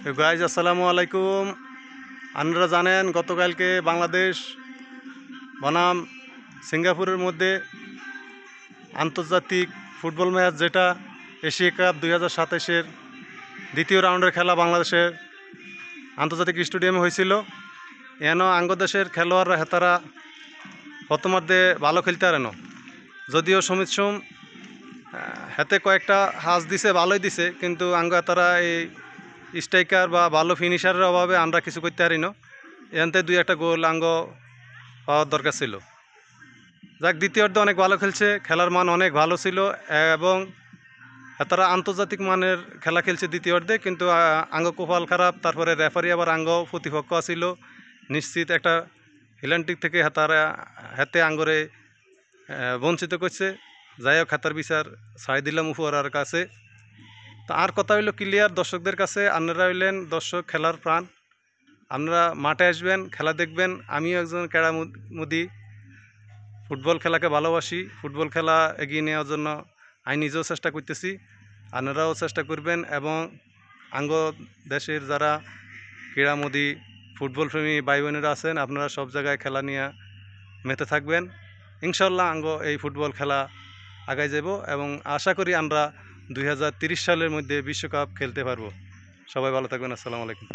Guys আসসালামু আলাইকুম। আপনারা জানেন গতকালকে বাংলাদেশ বনাম সিঙ্গাপুরের মধ্যে আন্তর্জাতিক ফুটবল ম্যাচ, যেটা এশিয়া কাপ 2027-এর দ্বিতীয় রাউন্ডের খেলা বাংলাদেশের আন্তর্জাতিক স্টেডিয়ামে হয়েছিল। এন আঙ্গদেশের খেলোয়াড়রা হেতারা প্রথমার্ধে ভালো খেলতে পারেন, যদিও সমিত সোম হাতে কয়েকটা হাজ দিছে, ভালোই দিছে, কিন্তু আঙ্গ তারা এই স্ট্রাইকার বা ভালো ফিনিশারের অভাবে আমরা কিছু করতে পারি না। এনতে দুই একটা গোল আঙ্গ পাওয়ার দরকার ছিল। যাক, দ্বিতীয়ার্ধে অনেক ভালো খেলছে, খেলার মান অনেক ভালো ছিল এবং তারা আন্তর্জাতিক মানের খেলা খেলছে দ্বিতীয়ার্ধে, কিন্তু আঙ্গ কোপাল খারাপ। তারপরে রেফারি আবার আঙ্গ প্রতিপক্ষ ছিল, নিশ্চিত একটা হিলান্টিক থেকে হাতে আঙ্গরে বঞ্চিত করছে। যাই হোক, হাতার বিচার ছাড়ি দিলাম উপহার কাছে। তা আর কথা হইল ক্লিয়ার দর্শকদের কাছে, আপনারা হইলেন দর্শক, খেলার প্রাণ। আপনারা মাঠে আসবেন, খেলা দেখবেন। আমিও একজন ক্রীড়ামোদী, ফুটবল খেলাকে ভালোবাসি। ফুটবল খেলা এগিয়ে নেওয়ার জন্য আমি নিজেও চেষ্টা করতেছি, আপনারাও চেষ্টা করবেন। এবং আঙ্গ দেশের যারা ক্রীড়ামোদী ফুটবল প্রেমী ভাই বোনেরা আছেন, আপনারা সব জায়গায় খেলা নিয়ে মেতে থাকবেন। ইনশাল্লাহ আঙ্গ এই ফুটবল খেলা আগায় যাব এবং আশা করি আমরা 2030 সালের মধ্যে বিশ্বকাপ খেলতে পারবো। সবাই ভালো থাকবেন। আসসালামু আলাইকুম।